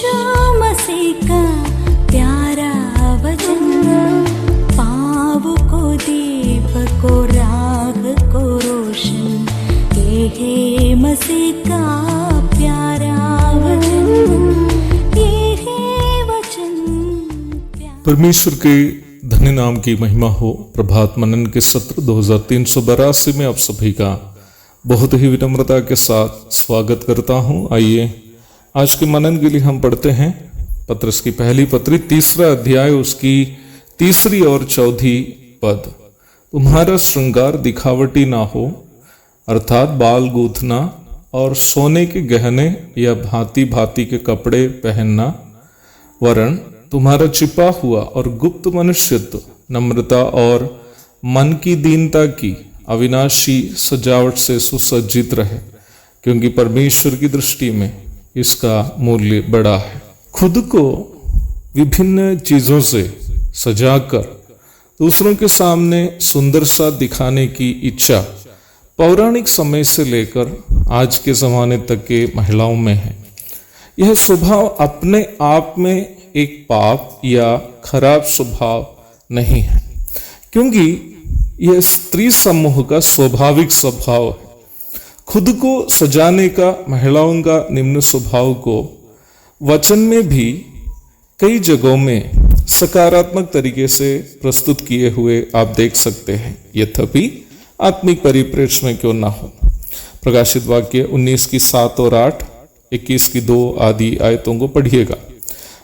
यीशु मसीह का प्यारा वचन, पाँव को दीपक को राह को रोशन, ये है मसीह का प्यारा वचन, ये है वचन प्यारा। परमेश्वर के धन्य नाम की महिमा हो। प्रभात मनन के सत्र 2382 में आप सभी का बहुत ही विनम्रता के साथ स्वागत करता हूं। आइए आज के मनन के लिए हम पढ़ते हैं पत्रस की पहली पत्री 3 अध्याय उसकी 3 और 4 पद। तुम्हारा श्रृंगार दिखावटी ना हो, अर्थात बाल गूंथना और सोने के गहने या भांति भांति के कपड़े पहनना, वरन तुम्हारा छिपा हुआ और गुप्त मनुष्यत्व नम्रता और मन की दीनता की अविनाशी सजावट से सुसज्जित रहे, क्योंकि परमेश्वर की दृष्टि में इसका मूल्य बड़ा है। खुद को विभिन्न चीजों से सजाकर दूसरों के सामने सुंदर सा दिखाने की इच्छा पौराणिक समय से लेकर आज के जमाने तक के महिलाओं में है। यह स्वभाव अपने आप में एक पाप या खराब स्वभाव नहीं है, क्योंकि यह स्त्री समूह का स्वाभाविक स्वभाव है। खुद को सजाने का महिलाओं का निम्न स्वभाव को वचन में भी कई जगहों में सकारात्मक तरीके से प्रस्तुत किए हुए आप देख सकते हैं, यद्यपि आत्मिक परिप्रेक्ष्य में क्यों ना हो। प्रकाशित वाक्य 19 की 7 और 8, 21 की 2 आदि आयतों को पढ़िएगा।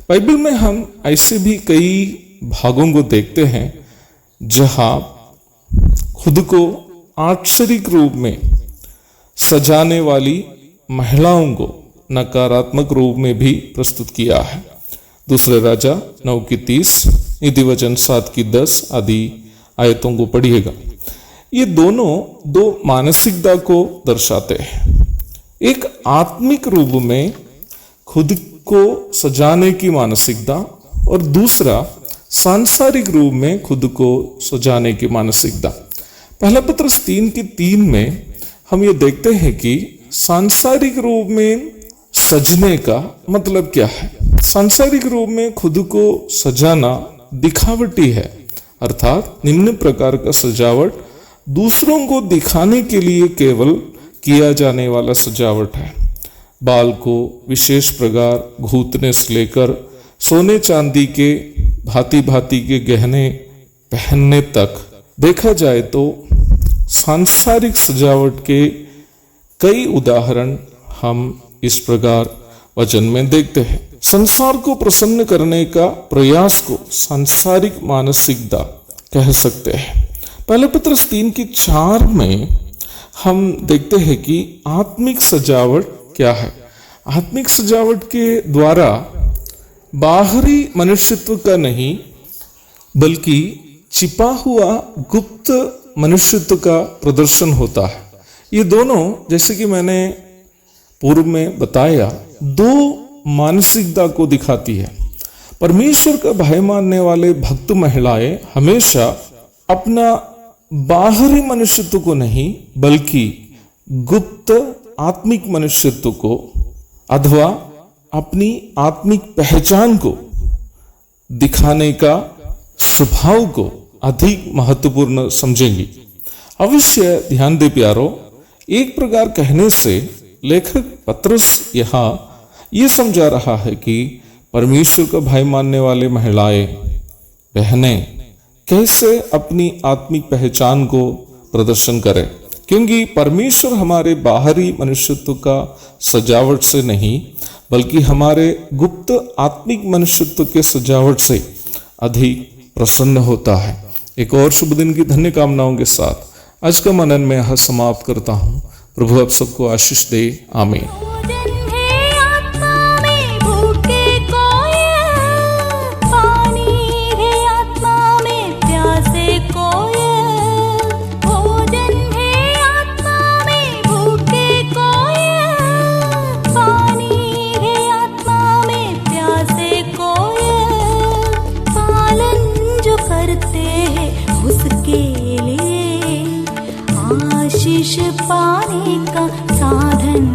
बाइबल में हम ऐसे भी कई भागों को देखते हैं जहां खुद को आश्चर्यक रूप में सजाने वाली महिलाओं को नकारात्मक रूप में भी प्रस्तुत किया है। दूसरे राजा 9 की 30, नीति वचन 7 की 10 आदि आयतों को पढ़िएगा। ये दोनों दो मानसिकता को दर्शाते हैं। एक आत्मिक रूप में खुद को सजाने की मानसिकता और दूसरा सांसारिक रूप में खुद को सजाने की मानसिकता। पहला पत्रस 3 की 3 में हम ये देखते हैं कि सांसारिक रूप में सजने का मतलब क्या है। सांसारिक रूप में खुद को सजाना दिखावटी है, अर्थात निम्न प्रकार का सजावट दूसरों को दिखाने के लिए केवल किया जाने वाला सजावट है। बाल को विशेष प्रकार गूंथने से लेकर सोने चांदी के भांति भांति के गहने पहनने तक देखा जाए तो सांसारिक सजावट के कई उदाहरण हम इस प्रकार वचन में देखते हैं। संसार को प्रसन्न करने का प्रयास को सांसारिक मानसिकता कह सकते हैं। पहले पत्रस 3 की 4 में हम देखते हैं कि आत्मिक सजावट क्या है। आत्मिक सजावट के द्वारा बाहरी मनुष्यत्व का नहीं बल्कि छिपा हुआ गुप्त मनुष्यत्व का प्रदर्शन होता है। ये दोनों, जैसे कि मैंने पूर्व में बताया, दो मानसिकता को दिखाती है। परमेश्वर का भय मानने वाले भक्त महिलाएं हमेशा अपना बाहरी मनुष्यत्व को नहीं बल्कि गुप्त आत्मिक मनुष्यत्व को अथवा अपनी आत्मिक पहचान को दिखाने का स्वभाव को अधिक महत्वपूर्ण समझेंगी। अवश्य ध्यान दे प्यारो, एक प्रकार कहने से लेखक पत्रस यहाँ ये समझा रहा है कि परमेश्वर का भय मानने वाले महिलाएं बहनें कैसे अपनी आत्मिक पहचान को प्रदर्शन करें, क्योंकि परमेश्वर हमारे बाहरी मनुष्यत्व का सजावट से नहीं बल्कि हमारे गुप्त आत्मिक मनुष्यत्व के सजावट से अधिक प्रसन्न होता है। एक और शुभ दिन की धन्य कामनाओं के साथ आज का मनन में यहाँ समाप्त करता हूँ। प्रभु आप सबको आशीष दे। आमीन। उसके लिए आशीष पाने का साधन